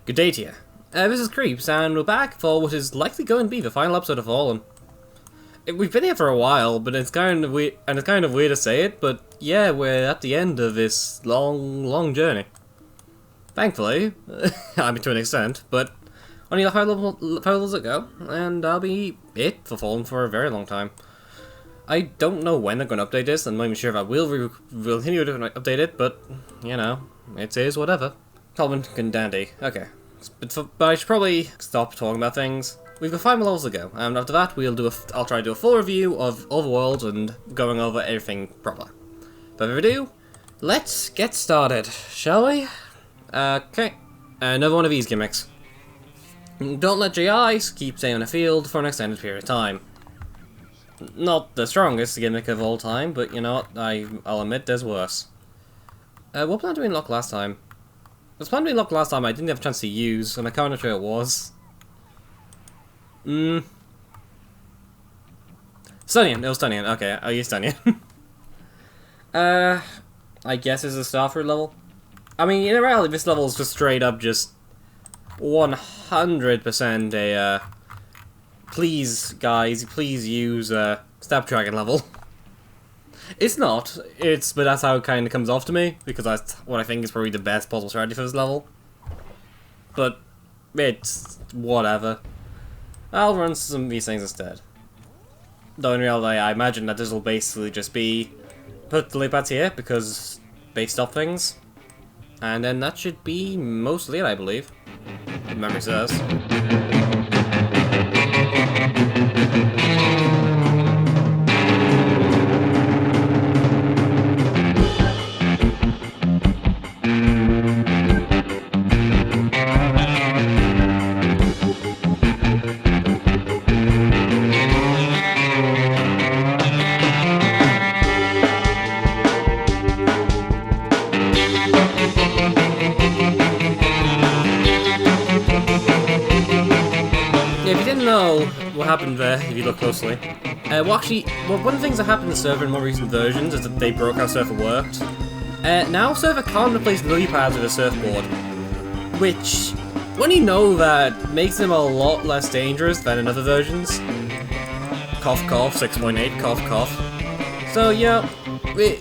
Good day to you. This is Creeps, and we're back for what is likely going to be the final episode of Fallen. We've been here for a while, but it's kind of weird, and it's kind of weird to say it, but yeah, we're at the end of this long journey. Thankfully, I mean to an extent, but only 5 levels ago, and that'll be it for Fallen for a very long time. I don't know when they're going to update this, and I'm not even sure if I will continue to update it, but, you know, it is whatever. Common and dandy. Okay. But I should probably stop talking about things. We've got 5 more levels to go, and after that I'll try to do a full review of Overworld and going over everything proper. Without further ado, let's get started, shall we? Okay. Another one of these gimmicks. Don't let your eyes keep staying on the field for an extended period of time. Not the strongest gimmick of all time, but you know what, I'll admit there's worse. What plan did we unlock last time? The plan we unlocked last time I didn't have a chance to use, and I can't remember who it was. Stunnion, it was Stunnion, okay, I'll use Stunnion. I guess it's a Starfruit level. I mean, in reality, this level is just straight up just 100% a, please, guys, please use, Snapdragon level. It's not, but that's how it kind of comes off to me, because that's what I think is probably the best possible strategy for this level. But, it's whatever. I'll run some of these things instead. Though in reality, I imagine that this will basically just be put the lily pads here, because they stop things. And then that should be mostly it, I believe. Memory serves. What happened there, if you look closely. One of the things that happened in the server in more recent versions is that they broke how Surfer worked. Now Surfer can't replace lily pads with a surfboard, which, when you know that, makes them a lot less dangerous than in other versions. Cough cough, 6.8, cough cough. So yeah,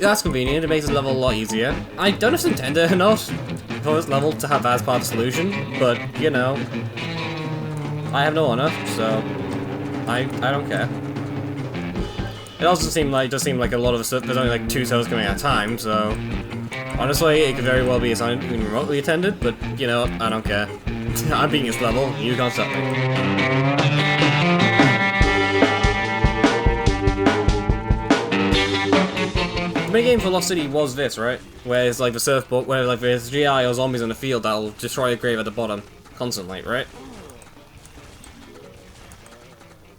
that's convenient, it makes the level a lot easier. I don't know if it's intended or not for this level to have that as part of the solution, but, you know, I have no honor, so I don't care. It also does seem like a lot of there's only like 2 servers coming at a time, so honestly, it could very well be assigned even remotely attended, but you know, I don't care. I'm beating this level, you can't stop me. The main game for Lost City was this, right? Where it's like the surfboard, where like there's GI or zombies in the field that'll destroy a grave at the bottom constantly, right?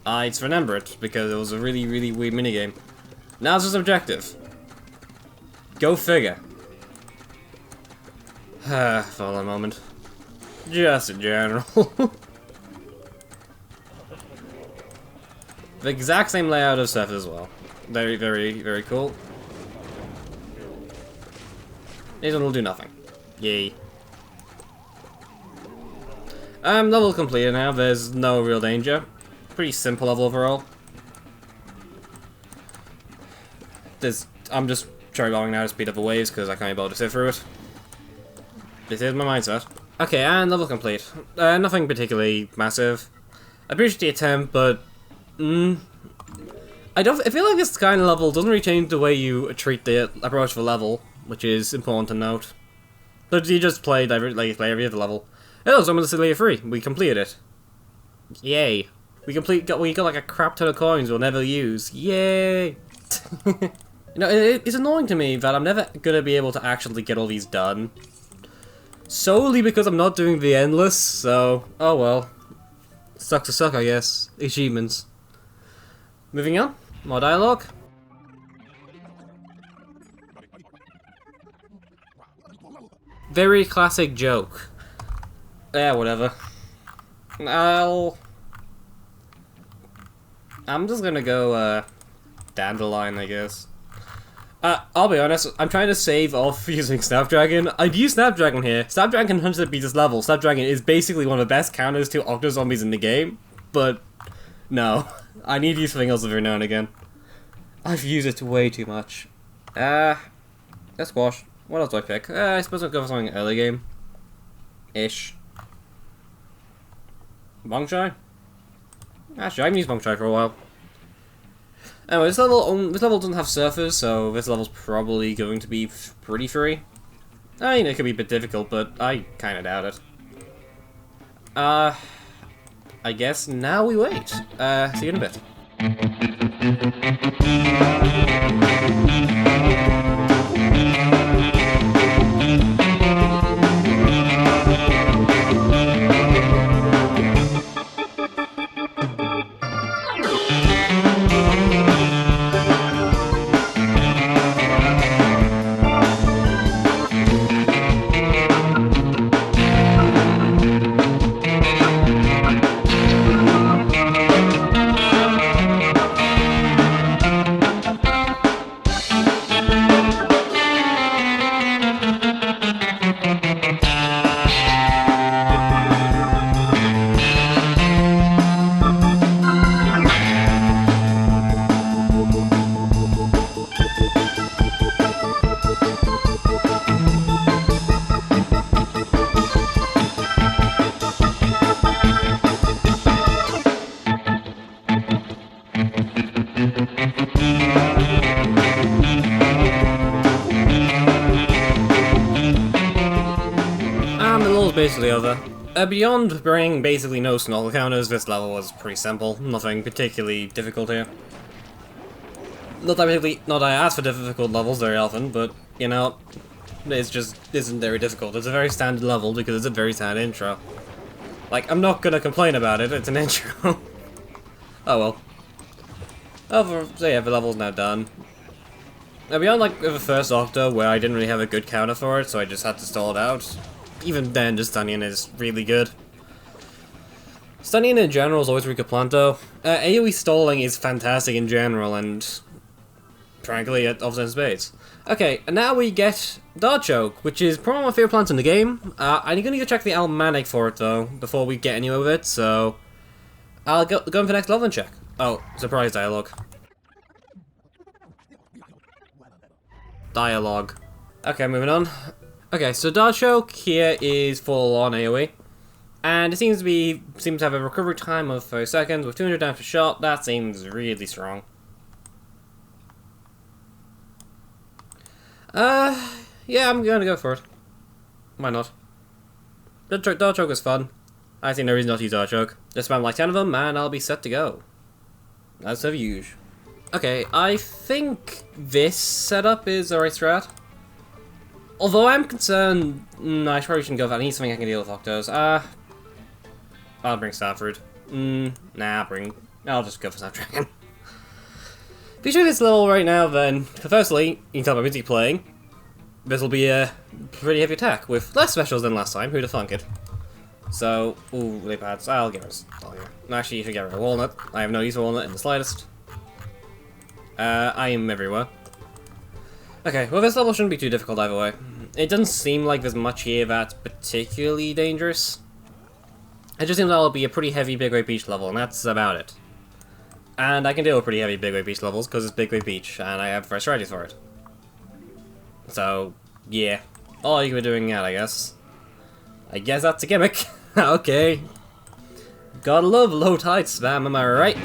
I just remember it, because it was a really weird minigame. Now it's just objective. Go figure. For a moment. Just in general. The exact same layout of Surf as well. Very cool. This one will do nothing. Yay. Level completed now, there's no real danger. Pretty simple level overall. I'm just cherry bombing now to speed up the waves because I can't be able to sit through it. This is my mindset. Okay, and level complete. Nothing particularly massive. I appreciate the attempt, but I feel like this kind of level doesn't really change the way you treat the approach of the level, which is important to note. But you just play every other level. Hello, Summon the City free. We completed it. Yay. We got like a crap ton of coins we'll never use. Yay! You know, it's annoying to me that I'm never gonna be able to actually get all these done. Solely because I'm not doing the endless, so oh well. Sucks to suck, I guess. Achievements. Moving on. More dialogue. Very classic joke. Yeah, whatever. I'm just gonna go, Dandelion, I guess. I'll be honest, I'm trying to save off using Snapdragon. I'd use Snapdragon here. Snapdragon can 100% beat this level. Snapdragon is basically one of the best counters to Octo-Zombies in the game, but no. I need to use something else every now and again. I've used it way too much. Let's squash. What else do I pick? I suppose I'll go for something early game. Ish. Bongshai? Actually, I haven't used Bongshai for a while. Anyway, this level doesn't have surfers, so this level's probably going to be pretty free. I mean, it could be a bit difficult, but I kinda doubt it. I guess now we wait. See you in a bit. Basically over. Beyond bringing basically no snorkel counters, this level was pretty simple. Nothing particularly difficult here. Not that I ask for difficult levels very often, but, you know, it just isn't very difficult. It's a very standard level because it's a very standard intro. Like, I'm not gonna complain about it, it's an intro. Oh well. So yeah, the level's now done. Now beyond like the first Octo, where I didn't really have a good counter for it, so I just had to stall it out. Even then, just stunning is really good. Stunning in general is always really good planto. AoE stalling is fantastic in general, and frankly, it offers in spades. Okay, and now we get Dartichoke, which is probably my favorite plant in the game. I'm gonna go check the almanac for it though, before we get anywhere with it, so I'll go for the next level and check. Oh, surprise dialogue. Dialogue. Okay, moving on. Okay, so Dartichoke here is full on AoE, and it seems to have a recovery time of 30 seconds with 200 damage per shot. That seems really strong. Yeah, I'm gonna go for it. Why not? Dartichoke is fun. I see no reason not to use Dartichoke. Just spam like 10 of them, and I'll be set to go. As of usual. Okay, I think this setup is the right strat. Although I'm concerned, I probably shouldn't go for that. I need something I can deal with Octos. I'll bring Starfruit. I'll just go for Snapdragon. If you show this level right now, then, firstly, you can tell by music playing, this will be a pretty heavy attack, with less specials than last time, who'd have thunk it. So, ooh, lay pads, I'll get rid of here. Actually, you should get rid of Walnut. I have no use for Walnut in the slightest. I am everywhere. Okay, well this level shouldn't be too difficult either way. It doesn't seem like there's much here that's particularly dangerous. It just seems that'll be a pretty heavy Big Great Beach level, and that's about it. And I can deal with pretty heavy Big Great Beach levels, because it's Big Great Beach, and I have fresh strategies for it. So, yeah. All you can be doing that, I guess. I guess that's a gimmick. Okay. Gotta love low tide spam, am I right?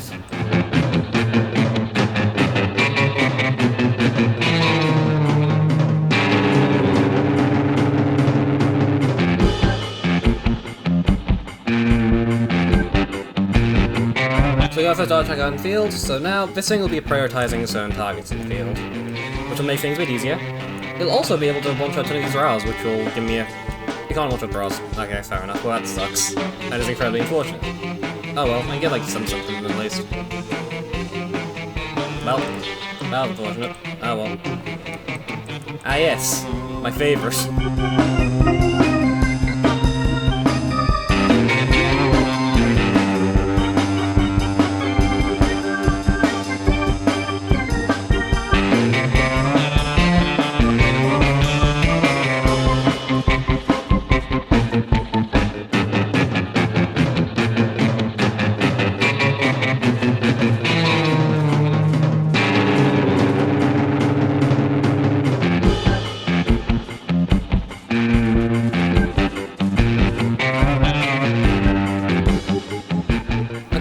So we got first Dartichoke on the field, so now this thing will be prioritizing certain targets in the field, which will make things a bit easier. It'll also be able to one-shot 10 of these rows, which will give me a... You can't one-shot bras. Okay, fair enough. Well, that sucks. That is incredibly unfortunate. Oh well, I can get like something at least. Well, that was unfortunate. Oh well. Ah yes, my favourite.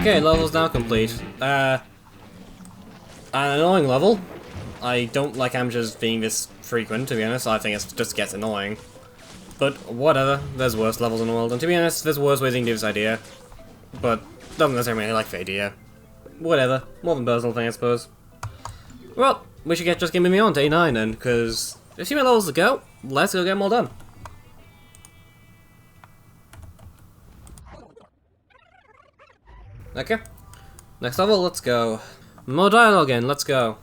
Okay, level's now complete. An annoying level. I don't like amateurs being this frequent, to be honest. I think it just gets annoying. But whatever, there's worse levels in the world, and to be honest, there's worse ways you can do this idea. But doesn't necessarily like the idea. Whatever, more than a personal thing, I suppose. Well, we should just get moving on to A9 then, because there's a few more levels to go. Let's go get them all done. Okay, next level, let's go. More dialogue in, let's go.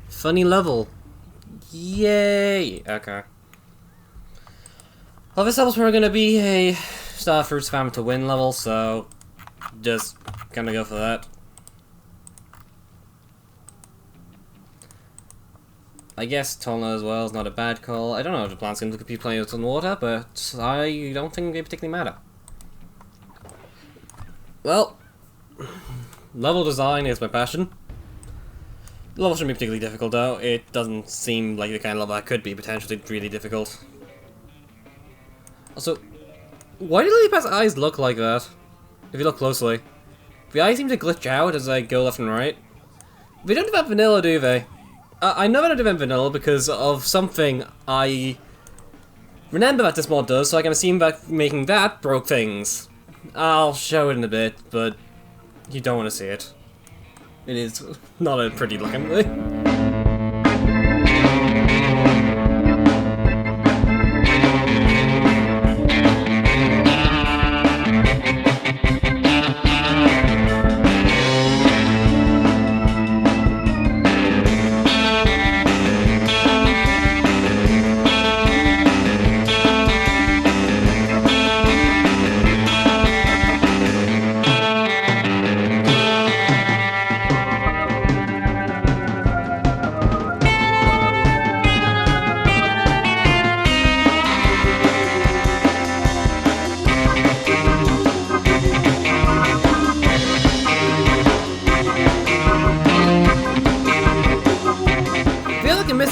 Funny level. Yay! Okay. Well, this level's probably gonna be a Starfruit spam to win level, so just gonna go for that. I guess Tolna as well is not a bad call. I don't know if the plant's going to be playing with some water, but I don't think they particularly matter. Well, level design is my passion. The level shouldn't be particularly difficult though. It doesn't seem like the kind of level that could be potentially really difficult. Also, why do Lily Pad's eyes look like that? If you look closely. The eyes seem to glitch out as I go left and right. They don't invent vanilla, do they? I know they don't invent vanilla because of something I remember that this mod does, so I can assume that making that broke things. I'll show it in a bit, but you don't want to see it. It is not a pretty looking thing.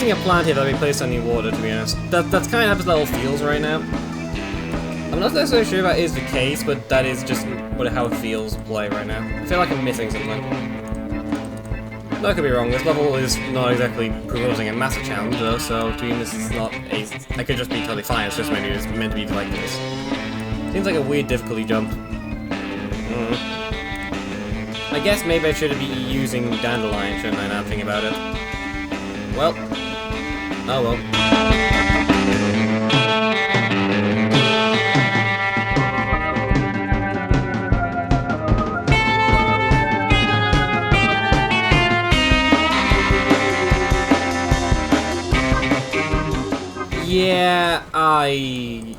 A plant here that we placed on the water, to be honest. That's kind of how this level feels right now. I'm not necessarily sure that is the case, but that is just how it feels to play right now. I feel like I'm missing something. That could be wrong. This level is not exactly proposing a massive challenge, though, so to me this is not a... I could just be totally fine, it's just maybe it's meant to be like this. Seems like a weird difficulty jump. I guess maybe I should be using Dandelion, shouldn't I, now thinking about it? Well... oh well. Yeah, oh.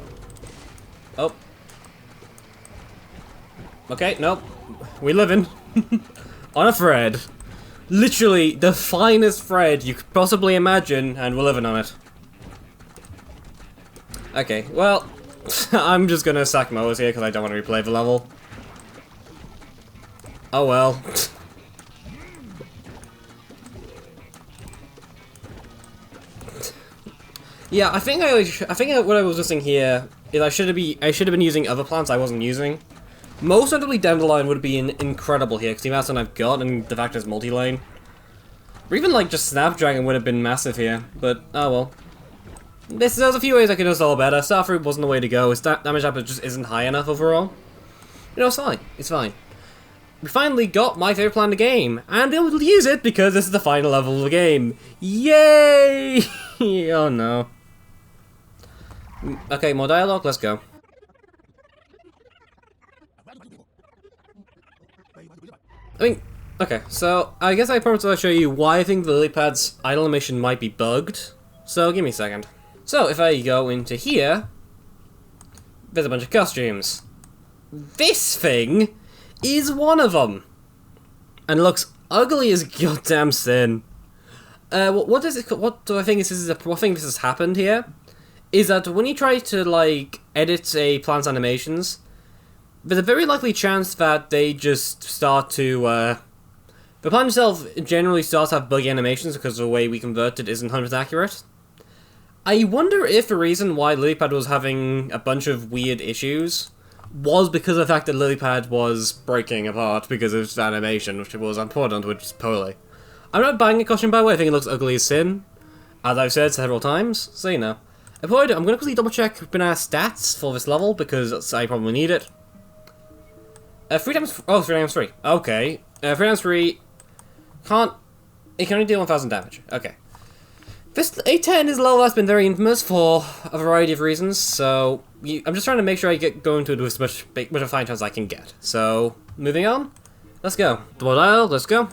Okay, nope. We living. On a thread. Literally, the finest thread you could possibly imagine, and we're living on it. Okay, well, I'm just gonna sack mowers here because I don't want to replay the level. Oh well. Yeah, I think what I was listening here is I should have been using other plants I wasn't using. Most notably, Dandelion would be incredible here because the amount I've got and the fact it's multi-lane. Or even like just Snapdragon would have been massive here, but oh well. There's a few ways I could install better. Starfruit wasn't the way to go. Its damage output just isn't high enough overall. You know, it's fine. It's fine. We finally got my favorite plant in the game, and we'll use it because this is the final level of the game. Yay! Oh no. Okay, more dialogue. Let's go. I mean, okay, so I guess I promised to show you why I think the lily pad's idle animation might be bugged. So give me a second. So if I go into here, there's a bunch of costumes. This thing is one of them, and looks ugly as goddamn sin. What do I think this is? What thing this has happened here is that when you try to like edit a plant's animations, there's a very likely chance that they just start to, the plant itself generally starts to have buggy animations because the way we convert it isn't 100% accurate. I wonder if the reason why Lilypad was having a bunch of weird issues was because of the fact that Lilypad was breaking apart because of its animation, which was important, which is poorly. I'm not buying a costume, by the way. I think it looks ugly as sin, as I've said several times, so you know. I'm going to quickly double check banana stats for this level, because I probably need it. 3 times 3. Okay. 3 times 3 can't... It can only do 1000 damage. Okay. This A10 is a level that's been very infamous for a variety of reasons, so I'm just trying to make sure I get going to it with as much of a fine chance as I can get. So, moving on. Let's go. Double dial, let's go.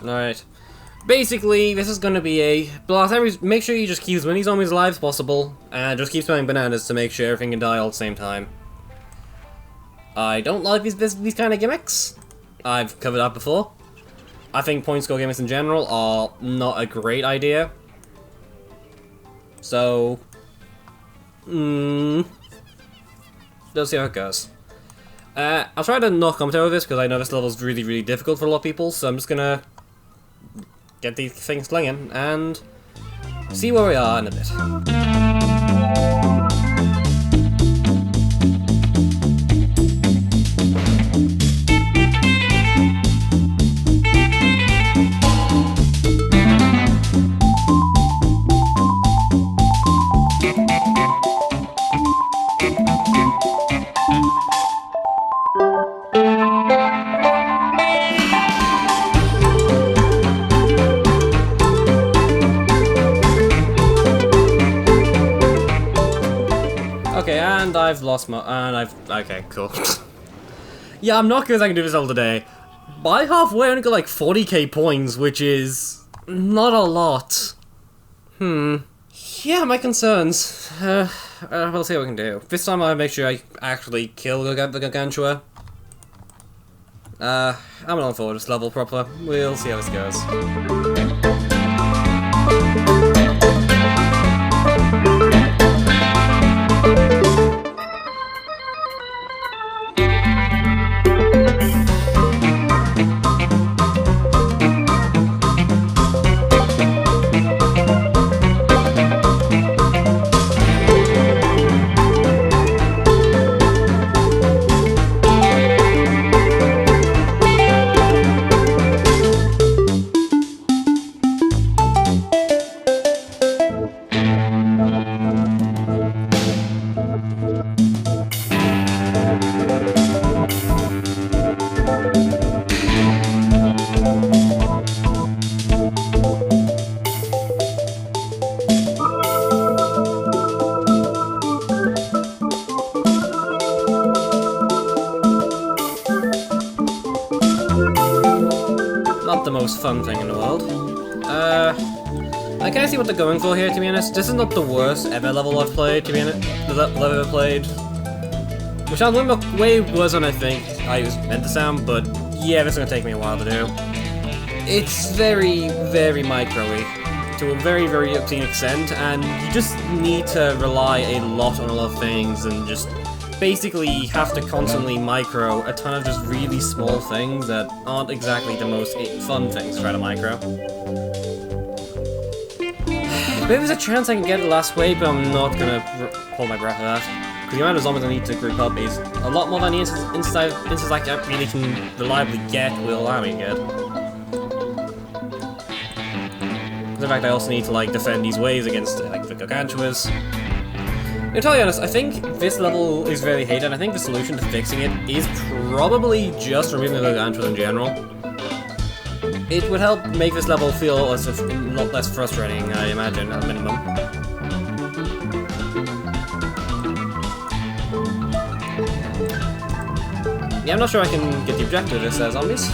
Alright. Basically, this is going to be a blast. Make sure you just keep as many zombies alive as possible, and just keep spelling bananas to make sure everything can die all at the same time. I don't like these kind of gimmicks. I've covered that before. I think point score gimmicks in general are not a great idea. So, let's see how it goes. I'll try to not comment over this because I know this level is really, really difficult for a lot of people. So I'm just gonna get these things slinging and see where we are in a bit. Okay, and I've lost my... okay, cool. Yeah, I'm not good as I can do this all today. By halfway, I only got like 40k points, which is... not a lot. Yeah, my concerns. We'll see what we can do. This time I'll make sure I actually kill the Gargantua. I'm not forward this level proper. We'll see how this goes. Not the most fun thing in the world. I kind of see what they're going for here, to be honest. This is not the worst ever level I've played, to be honest. The level I've ever played. Which sounds way worse than I think I was meant to sound, but yeah, this is going to take me a while to do. It's very, very micro-y, to a very, very obscene extent, and you just need to rely a lot on a lot of things, and just basically have to constantly micro a ton of just really small things that aren't exactly the most fun things to try to micro. Maybe there's a chance I can get it last wave, but I'm not gonna hold my breath for that. Because the amount of zombies I need to group up is a lot more than the instances I really can reliably get will allow me to get. In fact, I also need to like defend these waves against like the Gargantuas. To tell you honest, I think this level is very hated, and I think the solution to fixing it is probably just removing the Gargantuas in general. It would help make this level feel a lot less frustrating, I imagine, at a minimum. Yeah, I'm not sure I can get the objective of this, zombies.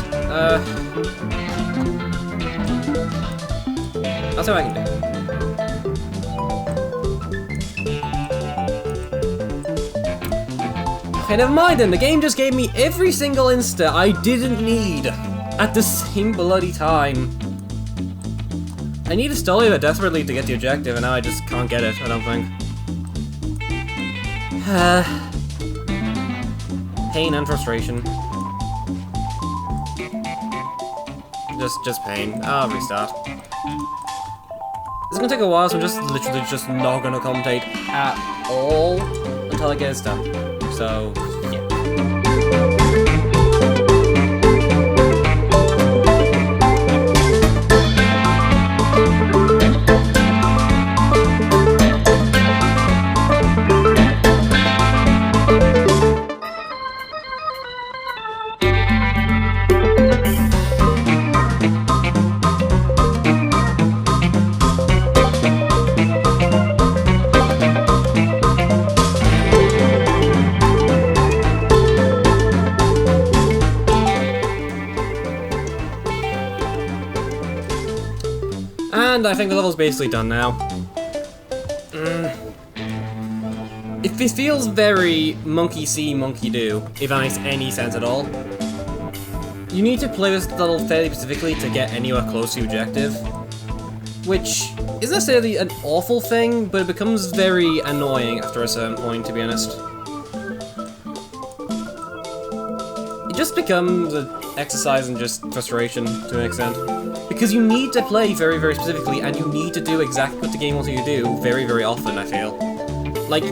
I'll see what I can do. Okay, never mind then. The game just gave me every single insta I didn't need at the same bloody time. I need a Stolia desperately to get the objective, and now I just can't get it, I don't think. Pain and frustration. Just pain. I'll restart. It's gonna take a while, so I'm just literally just not gonna commentate at all until I get this done. So, yeah. And I think the level's basically done now. It feels very monkey see, monkey do, if that makes any sense at all. You need to play this level fairly specifically to get anywhere close to the objective, which isn't necessarily an awful thing, but it becomes very annoying after a certain point, to be honest. It just becomes an exercise in just frustration, to an extent. Because you need to play very, very specifically, and you need to do exactly what the game wants you to do very, very often, I feel. Like,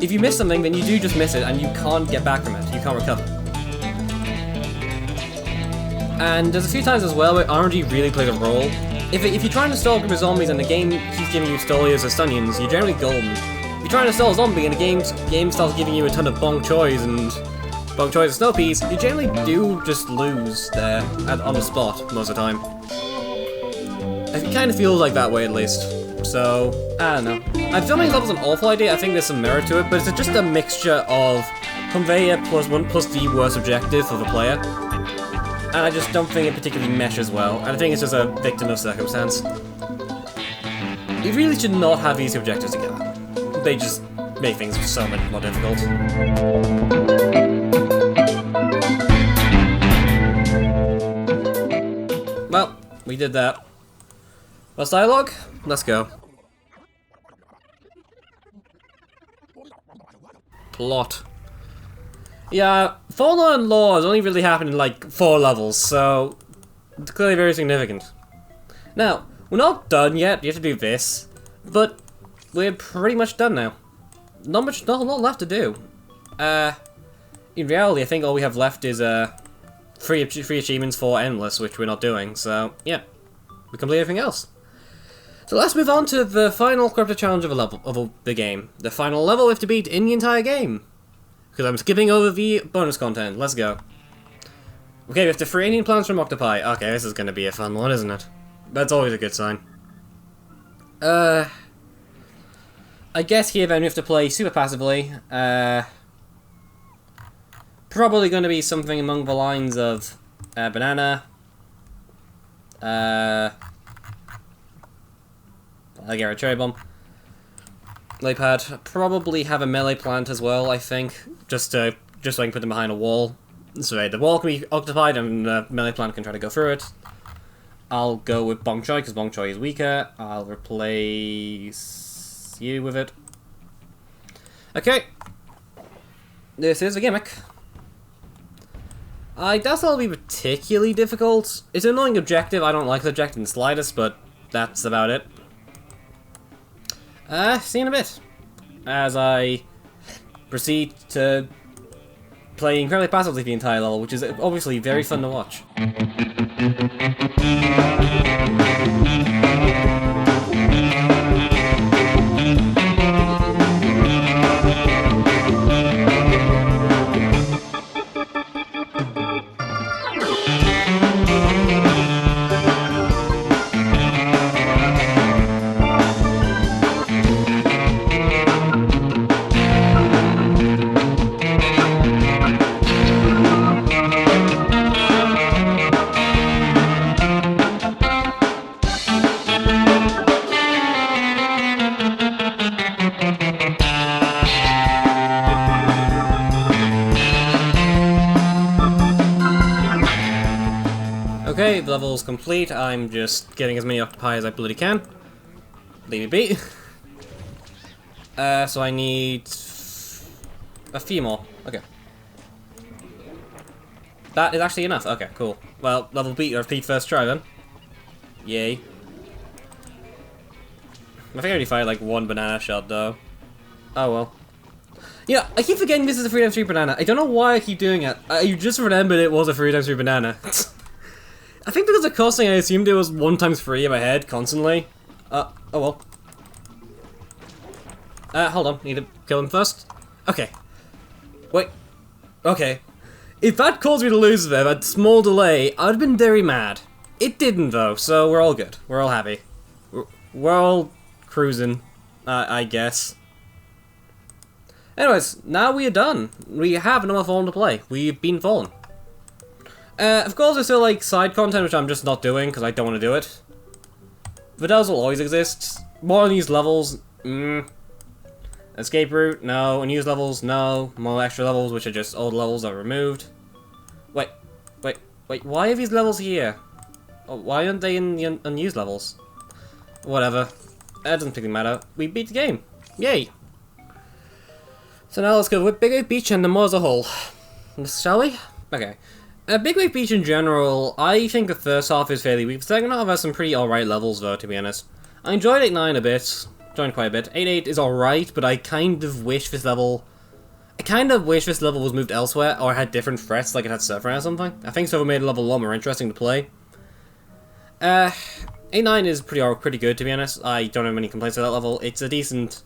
if you miss something, then you do just miss it, and you can't get back from it. You can't recover. And there's a few times as well where RNG really plays a role. If you're trying to stall a group of zombies and the game keeps giving you stoliers or stunions, you're generally golden. If you're trying to stall a zombie and the game starts giving you a ton of bonk choys and bonk choys and snow peas, you generally do just lose there on the spot most of the time. It kind of feels like that way, at least. So, I don't know. I don't think level's an awful idea, I think there's some merit to it, but it's just a mixture of conveyor plus the worst objective for the player. And I just don't think it particularly meshes well, and I think it's just a victim of circumstance. You really should not have these objectives together. They just make things so much more difficult. Well, we did that. Last dialogue? Let's go. Plot. Yeah, Fallen Law has only really happened in like 4 levels, so it's clearly very significant. Now, we're not done yet, you have to do this, but we're pretty much done now. Not a lot left to do. In reality, I think all we have left is free achievements for Endless, which we're not doing, so yeah, we complete everything else. So let's move on to the final corrupted challenge of the game. The final level we have to beat in the entire game. Because I'm skipping over the bonus content. Let's go. Okay, we have to free alien plants from octopi. Okay, this is going to be a fun one, isn't it? That's always a good sign. I guess here then we have to play super passively. Probably going to be something along the lines of banana. I'll get a cherry bomb. Lily pad. Probably have a melee plant as well, I think. Just so I can put them behind a wall. So the wall can be occupied and the melee plant can try to go through it. I'll go with Bong Choy because Bong Choy is weaker. I'll replace you with it. Okay. This is a gimmick. I doubt that'll be particularly difficult. It's an annoying objective. I don't like the objective in the slightest, but that's about it. See you in a bit. As I proceed to play incredibly passively the entire level, which is obviously very fun to watch. Okay, the level's complete. I'm just getting as many octopi as I bloody can. Leave me be. So I need a few more. Okay. That is actually enough. Okay, cool. Well, level beat or repeat first try then. Yay. I think I already fired like one banana shot though. Oh well. Yeah, I keep forgetting this is a 3x3 banana. I don't know why I keep doing it. I just remembered it was a 3x3 banana. I think because of costing, I assumed it was 1x3 in my head constantly. Oh well. Hold on, need to kill him first. Okay. Wait. Okay. If that caused me to lose them, a small delay, I'd have been very mad. It didn't though, so we're all good. We're all happy. We're all cruising, I guess. Anyways, now we are done. We have another Fallen to play. We've been Fallen. Of course, there's still like side content, which I'm just not doing because I don't want to do it. Vidals will always exist. More unused levels, Escape route, no. Unused levels, no. More extra levels, which are just old levels that are removed. Wait. Why are these levels here? Oh, why aren't they in the unused levels? Whatever. That doesn't particularly matter. We beat the game. Yay! So now let's go with Big Wave Beach and the mod as a whole. Shall we? Okay. Big Wave Beach in general, I think the first half is fairly weak. The second half has some pretty alright levels though, to be honest. I enjoyed 8-9 a bit. Enjoyed quite a bit. 8-8 is alright, but I kind of wish this level... was moved elsewhere, or had different threats, like it had Surfer or something. I think Surfer made the level a lot more interesting to play. 8-9 is pretty good, to be honest. I don't have many complaints about that level. It's a decent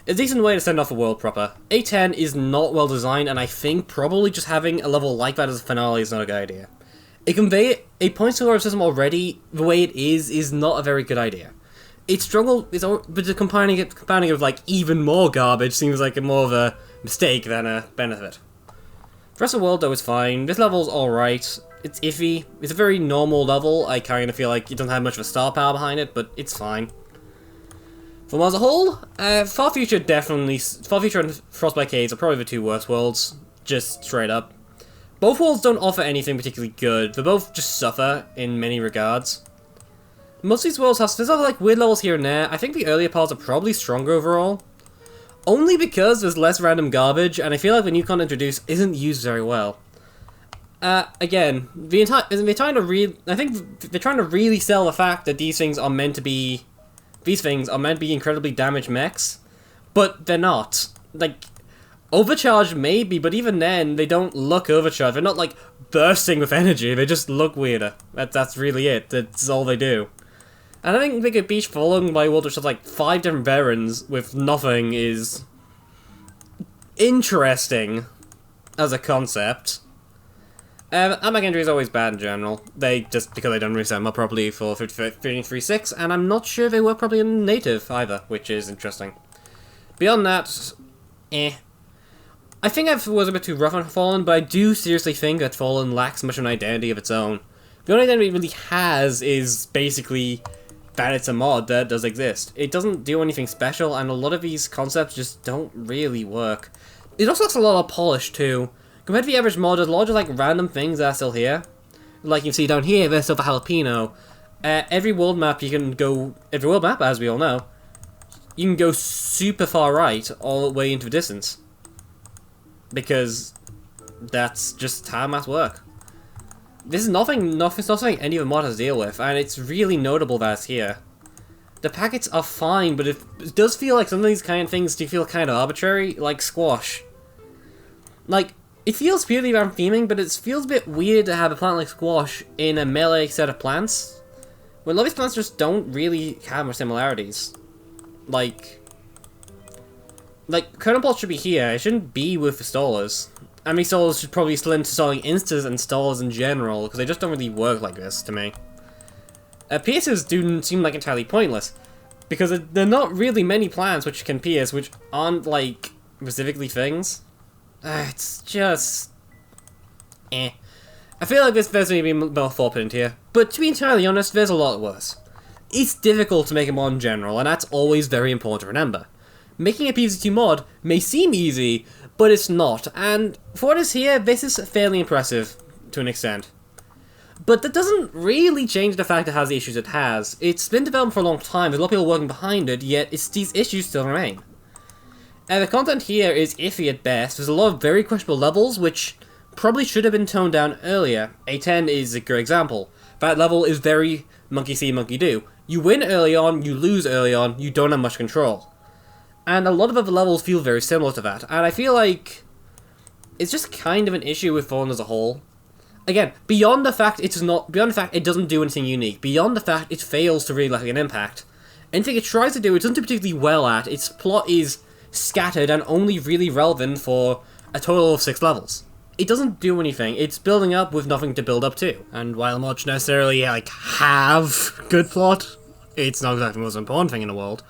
way to send off the world proper. 8-10 is not well designed, and I think probably just having a level like that as a finale is not a good idea. A point scorer system already, the way it is not a very good idea. But just combining it with like even more garbage seems like more of a mistake than a benefit. The rest of the world though is fine. This level's alright. It's iffy. It's a very normal level. I kind of feel like it doesn't have much of a star power behind it, but it's fine. For as a whole, Far Future and Frostbite Caves are probably the two worst worlds, just straight up. Both worlds don't offer anything particularly good. They both just suffer in many regards. Most of these worlds there's like weird levels here and there. I think the earlier parts are probably stronger overall. Only because there's less random garbage, and I feel like the new content introduced isn't used very well. Again, they're trying to really sell the fact that these things are meant to be incredibly damaged mechs, but they're not. Like, overcharged maybe, but even then, they don't look overcharged. They're not like bursting with energy, they just look weirder. That's really it. That's all they do. And I think Big Beach following by world which has like 5 different veterans with nothing is interesting as a concept. Amag injury is always bad in general. Because they don't reset them up properly for 3.6, and I'm not sure they work properly in native either, which is interesting. Beyond that, I think I was a bit too rough on Fallen, but I do seriously think that Fallen lacks much of an identity of its own. The only identity it really has is basically that it's a mod that does exist. It doesn't do anything special, and a lot of these concepts just don't really work. It also looks a lot of polish too. Compared to the average mod, there's a lot of like random things that are still here. Like you can see down here, there's still the jalapeno. Every world map, as we all know, you can go super far right all the way into the distance. Because that's just how maps work. This is nothing any of the mod has to deal with, and it's really notable that it's here. The packets are fine, but it does feel like some of these kind of things do feel kind of arbitrary, like squash. Like, it feels purely around theming, but it feels a bit weird to have a plant like squash in a melee set of plants. When a lot of these plants just don't really have much similarities. Like Kernel Pulse should be here, it shouldn't be with the stallers. I mean, stallers should probably slip into stalling instas and stallers in general, because they just don't really work like this, to me. Pierces do seem like entirely pointless, because there are not really many plants which can pierce, which aren't, like, specifically things. It's just... I feel like there's maybe more thought put into here, but to be entirely honest, there's a lot worse. It's difficult to make a mod in general, and that's always very important to remember. Making a PvZ2 mod may seem easy, but it's not, and for what is here, this is fairly impressive, to an extent. But that doesn't really change the fact it has the issues it has. It's been developed for a long time, there's a lot of people working behind it, yet these issues still remain. And the content here is iffy at best. There's a lot of very questionable levels, which probably should have been toned down earlier. A10 is a good example. That level is very monkey see, monkey do. You win early on, you lose early on, you don't have much control. And a lot of other levels feel very similar to that, and I feel like it's just kind of an issue with Fallen as a whole. Again, beyond the fact it doesn't do anything unique, beyond the fact it fails to really make an impact, anything it tries to do, it doesn't do particularly well at. Its plot is scattered and only really relevant for a total of 6 levels. It doesn't do anything, it's building up with nothing to build up to. And while not necessarily, have good plot, it's not exactly the most important thing in the world.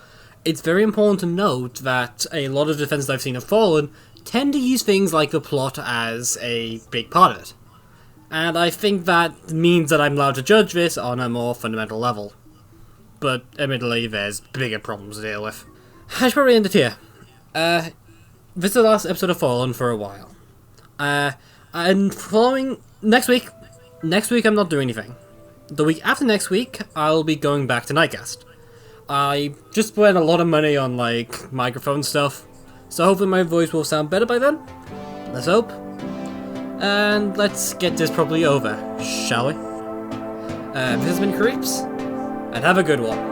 It's very important to note that a lot of defenses I've seen of Fallen tend to use things like the plot as a big part of it. And I think that means that I'm allowed to judge this on a more fundamental level. But admittedly, there's bigger problems to deal with. I should probably end it here. This is the last episode of Fallen for a while. And following next week I'm not doing anything. The week after next week, I'll be going back to Nightcast. I just spent a lot of money on, microphone stuff, so hopefully my voice will sound better by then. Let's hope. And let's get this properly over, shall we? This has been Creeps, and have a good one.